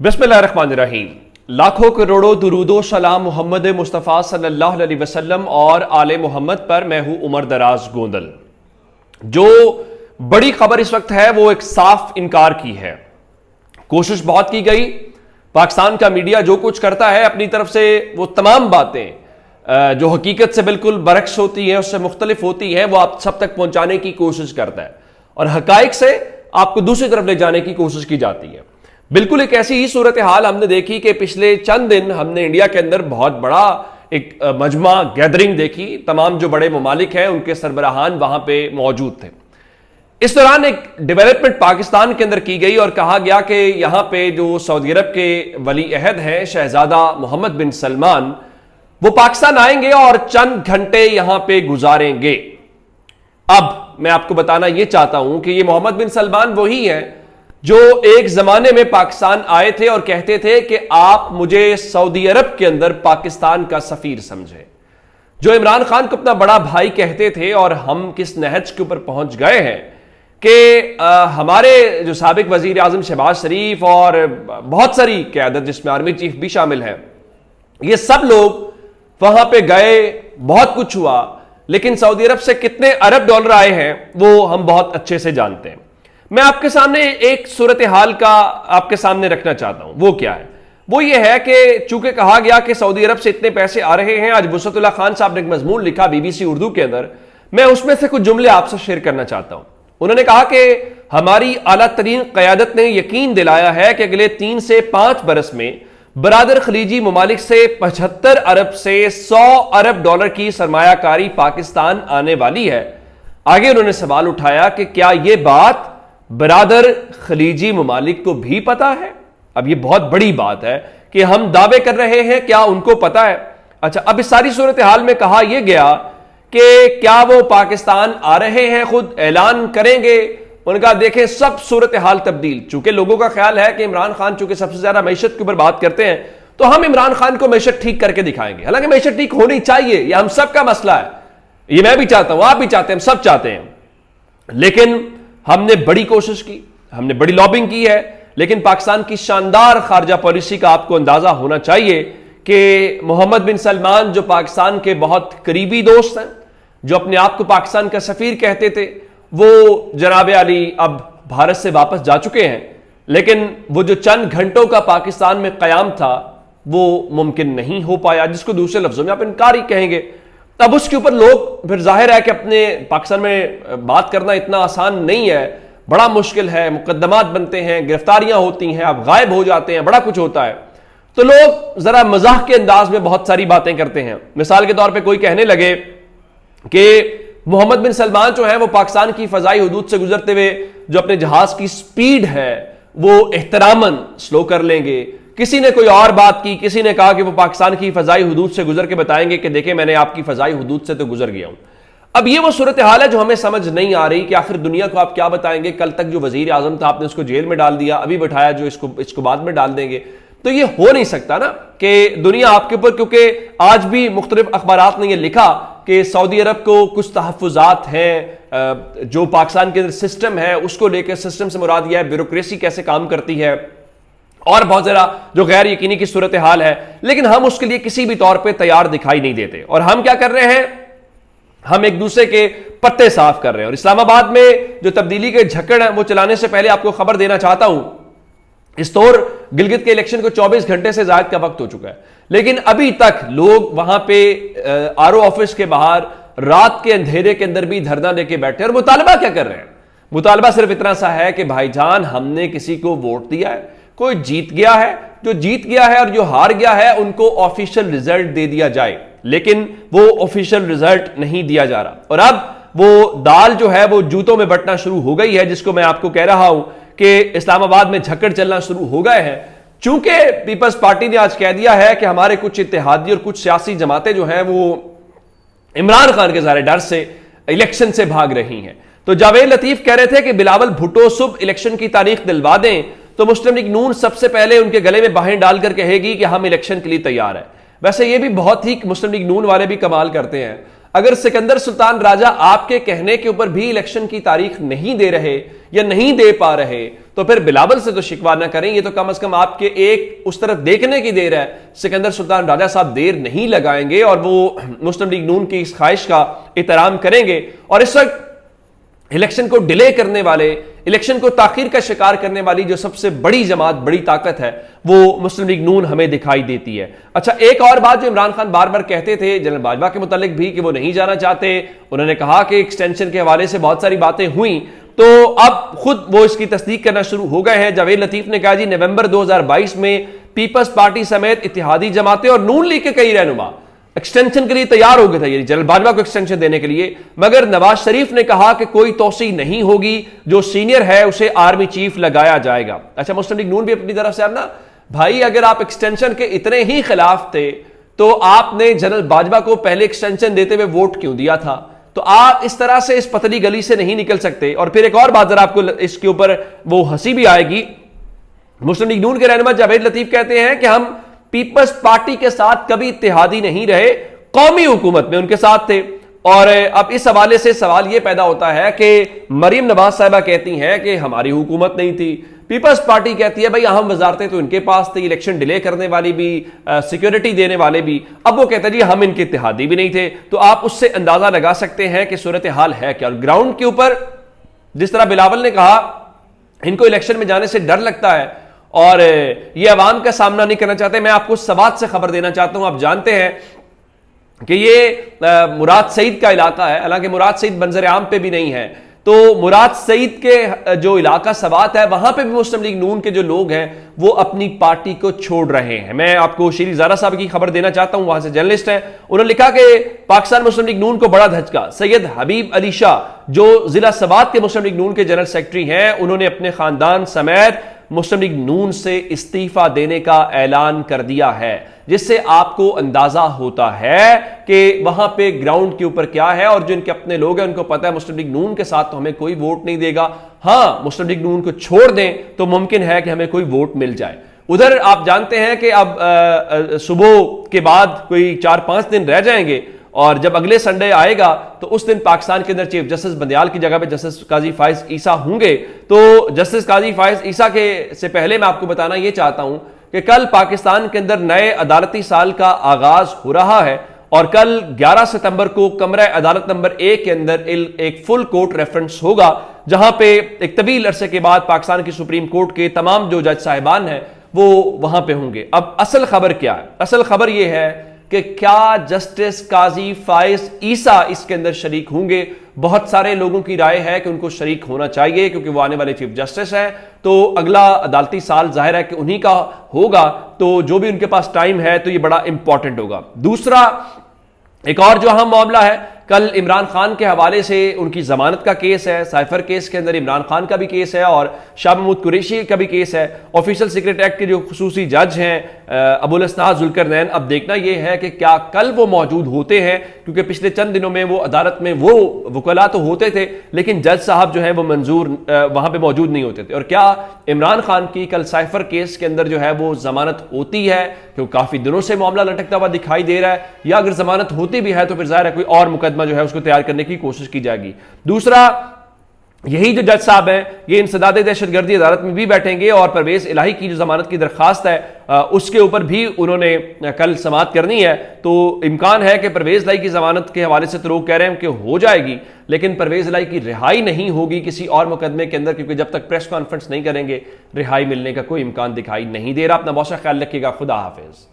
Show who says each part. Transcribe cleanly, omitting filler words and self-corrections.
Speaker 1: बिस्मिल्लाहिर्रहमानिर्रहीम। लाखों करोड़ों दुरूदो सलाम मोहम्मद मुस्तफ़ा सल्लल्लाहु अलैहि वसल्लम और आले मोहम्मद पर। मैं हूं उमर दराज गोंदल। जो बड़ी खबर इस वक्त है वो एक साफ इनकार की है। कोशिश बहुत की गई, पाकिस्तान का मीडिया जो कुछ करता है अपनी तरफ से वो तमाम बातें जो हकीकत से बिल्कुल बरक्स होती हैं, उससे मुख्तलिफ होती हैं, वो आप सब तक पहुंचाने की कोशिश करता है और हकाइक से आपको दूसरी तरफ ले जाने की कोशिश की जाती है। बिल्कुल एक ऐसी ही सूरत हाल हमने देखी कि पिछले चंद दिन हमने इंडिया के अंदर बहुत बड़ा एक मजमा गैदरिंग देखी। तमाम जो बड़े ममालिक हैं उनके सरबराहान वहां पे मौजूद थे। इस दौरान एक डेवलपमेंट पाकिस्तान के अंदर की गई और कहा गया कि यहां पे जो सऊदी अरब के वली अहद हैं शहजादा मोहम्मद बिन सलमान, वो पाकिस्तान आएंगे और चंद घंटे यहां पे गुजारेंगे। अब मैं आपको बताना यह चाहता हूं कि ये मोहम्मद बिन सलमान वही है जो एक जमाने में पाकिस्तान आए थे और कहते थे कि आप मुझे सऊदी अरब के अंदर पाकिस्तान का सफीर समझे, जो इमरान खान को अपना बड़ा भाई कहते थे। और हम किस नहज के ऊपर पहुंच गए हैं कि हमारे जो साबिक वजीर आजम शहबाज शरीफ और बहुत सारी क़यादत जिसमें आर्मी चीफ भी शामिल है, ये सब लोग वहां पे गए, बहुत कुछ हुआ, लेकिन सऊदी अरब से कितने अरब डॉलर आए हैं वो हम बहुत अच्छे से जानते हैं। मैं आपके सामने एक सूरत हाल का आपके सामने रखना चाहता हूं। वो क्या है? वो ये है कि चूंकि कहा गया कि सऊदी अरब से इतने पैसे आ रहे हैं, आज वुसअतुल्ला खान साहब ने एक मजमून लिखा BBC उर्दू के अंदर, मैं उसमें से कुछ जुमले आपसे शेयर करना चाहता हूं। उन्होंने कहा कि हमारी आला तरीन क़यादत ने यकीन दिलाया है कि अगले 3 से 5 बरस में बरादर खलीजी ममालिक से 75 अरब से 100 अरब डॉलर की सरमायाकारी पाकिस्तान आने वाली है। आगे उन्होंने सवाल उठाया कि क्या यह बात बरादर खलीजी ममालिक को भी पता है? अब यह बहुत बड़ी बात है कि हम दावे कर रहे हैं, क्या उनको पता है? अच्छा, अब इस सारी सूरत हाल में कहा यह गया कि क्या वो पाकिस्तान आ रहे हैं, खुद ऐलान करेंगे? उनका देखें सब सूरत हाल तब्दील। चूंकि लोगों का ख्याल है कि इमरान खान चूंकि सबसे ज्यादा मैशत के ऊपर बात करते हैं, तो हम इमरान खान को मैशत ठीक करके दिखाएंगे। हालांकि मैशत ठीक होनी चाहिए, यह हम सबका मसला है, ये मैं भी चाहता हूं, आप भी चाहते हैं, हम सब चाहते हैं। लेकिन हमने बड़ी कोशिश की, हमने बड़ी लॉबिंग की है, लेकिन पाकिस्तान की शानदार खारजा पॉलिसी का आपको अंदाजा होना चाहिए कि मोहम्मद बिन सलमान जो पाकिस्तान के बहुत करीबी दोस्त हैं, जो अपने आप को पाकिस्तान का सफीर कहते थे, वो जनाब अली अब भारत से वापस जा चुके हैं। लेकिन वो जो चंद घंटों का पाकिस्तान में कयाम था वो मुमकिन नहीं हो पाया, जिसको दूसरे लफ्जों में आप इनकार ही कहेंगे। तब उसके ऊपर लोग, फिर जाहिर है कि अपने पाकिस्तान में बात करना इतना आसान नहीं है, बड़ा मुश्किल है, मुकदमात बनते हैं, गिरफ्तारियां होती हैं, आप गायब हो जाते हैं, बड़ा कुछ होता है। तो लोग जरा मजाक के अंदाज में बहुत सारी बातें करते हैं। मिसाल के तौर पे कोई कहने लगे कि मोहम्मद बिन सलमान जो है वो पाकिस्तान की फजाई हुदूद से गुजरते हुए जो अपने जहाज की स्पीड है वो एहतरामन स्लो कर लेंगे। किसी ने कोई और बात की, किसी ने कहा कि वो पाकिस्तान की फजाई हुदूद से गुजर के बताएंगे कि देखें मैंने आपकी फजाई हुदूद से तो गुजर गया हूं। अब ये वो सूरत हाल है जो हमें समझ नहीं आ रही कि आखिर दुनिया को आप क्या बताएंगे। कल तक जो वजीर आजम था आपने उसको जेल में डाल दिया, अभी बैठाया जो इसको बाद में डाल देंगे। तो ये हो नहीं सकता ना कि दुनिया आपके ऊपर, क्योंकि आज भी मुख्तलिफ अखबारात ने यह लिखा कि सऊदी अरब को कुछ तहफ़्फ़ुज़ात हैं, जो पाकिस्तान के अंदर सिस्टम है उसको लेकर, सिस्टम से मुराद यह है ब्यूरोक्रेसी कैसे काम करती है, और बहुत ज़रा जो गैर यकीनी की सूरत हाल है। लेकिन हम उसके लिए किसी भी तौर पर तैयार दिखाई नहीं देते। और हम क्या कर रहे हैं? हम एक दूसरे के पत्ते साफ कर रहे हैं। और इस्लामाबाद में जो तब्दीली के झक्कड़ है वो चलाने से पहले आपको खबर देना चाहता हूं, इस तौर गिलगित के इलेक्शन को 24 घंटे से ज्यादा का वक्त हो चुका है, लेकिन अभी तक लोग वहां पे RO ऑफिस के बाहर रात के अंधेरे के अंदर भी धरना लेके बैठे। और मुतालबा क्या कर रहे हैं? मुतालबा सिर्फ इतना सा है कि भाईजान हमने किसी को वोट दिया है, कोई जीत गया है, जो जीत गया है और जो हार गया है उनको ऑफिशियल रिजल्ट दे दिया जाए। लेकिन वो ऑफिशियल रिजल्ट नहीं दिया जा रहा। और अब वो दाल जो है वो जूतों में बंटना शुरू हो गई है, जिसको मैं आपको कह रहा हूं कि इस्लामाबाद में झक्कड़ चलना शुरू हो गए हैं। चूंकि पीपल्स पार्टी ने आज कह दिया है कि हमारे कुछ इत्तेहादी और कुछ सियासी जमातें जो हैं वो इमरान खान के ज़ाहिर डर से इलेक्शन से भाग रही हैं। तो जावेद लतीफ कह रहे थे कि बिलावल भुट्टो सुबह इलेक्शन की तारीख दिलवा दें तो मुस्लिम लीग नून सबसे पहले उनके गले में बाहें डालकर कहेगी कि हम इलेक्शन के लिए तैयार है। वैसे ये भी बहुत ही मुस्लिम लीग नून वाले भी कमाल करते हैं। अगर सिकंदर सुल्तान राजा आपके कहने के ऊपर भी इलेक्शन की तारीख नहीं दे रहे या नहीं दे पा रहे, तो फिर बिलावल से तो शिकवा ना करें। ये तो कम से कम आपके एक उस तरफ देखने की देर है। सिकंदर सुल्तान राजा साहब देर नहीं लगाएंगे और वो मुस्लिम लीग नून की इस ख्वाहिश का एहतराम करेंगे। और इस वक्त इलेक्शन को डिले करने वाले, इलेक्शन को ताखीर का शिकार करने वाली जो सबसे बड़ी जमात, बड़ी ताकत है, वो मुस्लिम लीग नून हमें दिखाई देती है। अच्छा, एक और बात जो इमरान खान बार बार कहते थे जनरल बाजवा के मुतालिक भी, कि वो नहीं जाना चाहते। उन्होंने कहा कि एक्सटेंशन के हवाले से बहुत सारी बातें हुई, तो अब खुद वो इसकी तस्दीक करना शुरू हो गए हैं। जावेद लतीफ ने कहा जी नवंबर 2022 में पीपल्स पार्टी समेत इत्तेहादी जमातें और नून लीग के कई रहनुमा एक्सटेंशन के लिए तैयार हो गए थे, जनरल बाजवा को एक्सटेंशन देने के लिए, मगर नवाज शरीफ ने कहा कि कोई तोसी नहीं होगी, जो सीनियर है उसे आर्मी चीफ लगाया जाएगा। अच्छा, मुस्लिम लीग नून भी अपनी तरफ से, अब ना भाई अगर आप एक्सटेंशन के इतने ही खिलाफ थे तो आपने जनरल बाजवा को पहले एक्सटेंशन देते हुए वोट क्यों दिया था? तो आप इस तरह से इस पतली गली से नहीं निकल सकते। और फिर एक और बात जरा आपको इसके ऊपर वो हंसी भी आएगी, मुस्लिम लीग नून के रहनुमा जावेद लतीफ कहते हैं कि हम पीपल्स पार्टी के साथ कभी इत्तेहादी नहीं रहे, कौमी हुकूमत में उनके साथ थे। और अब इस हवाले से सवाल यह पैदा होता है कि मरीम नवाज साहिबा कहती हैं कि हमारी हुकूमत नहीं थी, पीपल्स पार्टी कहती है भाई अहम वजारतें तो इनके पास थी, इलेक्शन डिले करने वाली भी, सिक्योरिटी देने वाले भी। अब वो कहते हैं जी हम इनके इत्तेहादी भी नहीं थे। तो आप उससे अंदाजा लगा सकते हैं कि सूरत हाल है क्या। और ग्राउंड के ऊपर जिस तरह बिलावल ने कहा इनको इलेक्शन में जाने से डर लगता है और ये अवाम का सामना नहीं करना चाहते, मैं आपको सवात से खबर देना चाहता हूं। आप जानते हैं कि ये मुराद सईद का इलाका है, हालांकि मुराद सईद मंजर आम पे भी नहीं है। तो मुराद सईद के जो इलाका सवात है वहां पे भी मुस्लिम लीग नून के जो लोग हैं वो अपनी पार्टी को छोड़ रहे हैं। मैं आपको शीरी ज़ारा साहब की खबर देना चाहता हूं, वहां से जर्नलिस्ट हैं, उन्होंने लिखा कि पाकिस्तान मुस्लिम लीग नून को बड़ा धचका। सैयद हबीब अली शाह जो जिला सवात के मुस्लिम लीग नून के जनरल सेक्रेटरी हैं, उन्होंने अपने खानदान समेत मुस्लिम लीग नून से इस्तीफा देने का ऐलान कर दिया है, जिससे आपको अंदाजा होता है कि वहां पे ग्राउंड के ऊपर क्या है। और जो इनके अपने लोग हैं उनको पता है मुस्लिम लीग नून के साथ तो हमें कोई वोट नहीं देगा, हां मुस्लिम लीग नून को छोड़ दें तो मुमकिन है कि हमें कोई वोट मिल जाए। उधर आप जानते हैं कि अब सुबह के बाद कोई 4-5 दिन रह जाएंगे और जब अगले संडे आएगा तो उस दिन पाकिस्तान के अंदर चीफ जस्टिस बंदियाल की जगह पे जस्टिस काजी फाइज ईसा होंगे। तो जस्टिस काजी फाइज ईसा के से पहले मैं आपको बताना यह चाहता हूं कि कल पाकिस्तान के अंदर नए अदालती साल का आगाज हो रहा है और कल 11 सितंबर को कमरा अदालत नंबर 1 के अंदर एक फुल कोर्ट रेफरेंस होगा, जहां पे एक तवील अरसे के बाद पाकिस्तान की सुप्रीम कोर्ट के तमाम जो जज साहिबान हैं वो वहां पे होंगे। अब असल खबर क्या है? असल खबर यह है कि क्या जस्टिस काजी फाइज ईसा इसके अंदर शरीक होंगे। बहुत सारे लोगों की राय है कि उनको शरीक होना चाहिए क्योंकि वो आने वाले चीफ जस्टिस हैं, तो अगला अदालती साल जाहिर है कि उन्हीं का होगा, तो जो भी उनके पास टाइम है तो ये बड़ा इंपॉर्टेंट होगा। दूसरा एक और जो अहम मामला है, कल इमरान खान के हवाले से उनकी जमानत का केस है। साइफर केस के अंदर इमरान खान का भी केस है और शाह महमूद कुरैशी का भी केस है। ऑफिशियल सीक्रेट एक्ट के जो खुसूसी जज हैं अबुल असनाद जुल्करनैन, अब देखना यह है कि क्या कल वो मौजूद होते हैं, क्योंकि पिछले चंद दिनों में वो अदालत में वो वकला तो होते थे लेकिन जज साहब जो है वो मंजूर वहां पर मौजूद नहीं होते थे। और क्या इमरान खान की कल साइफर केस के अंदर जो है वो जमानत होती है, क्योंकि काफी दिनों से मामला लटकता हुआ दिखाई दे रहा है, या अगर जमानत होती भी है तो फिर जाहिर है कोई और मुकदमा जो है उसको तैयार करने की कोशिश की जाएगी। दूसरा, यही जो जज साहब हैं ये इंसदाद दहशतगर्दी अदालत में भी बैठेंगे और परवेज इलाही की जो जमानत की दरखास्त है उसके ऊपर भी उन्होंने कल समाअत करनी है। तो इम्कान है कि परवेज इलाही की जमानत के हवाले से तो लोग कह रहे हैं कि हो जाएगी, लेकिन परवेज इलाही की रिहाई नहीं होगी किसी और मुकदमे के अंदर, क्योंकि जब तक प्रेस कॉन्फ्रेंस नहीं करेंगे रिहाई मिलने का कोई इम्कान दिखाई नहीं दे रहा। अपना बहुत सा ख्याल रखिएगा। खुदा हाफिज।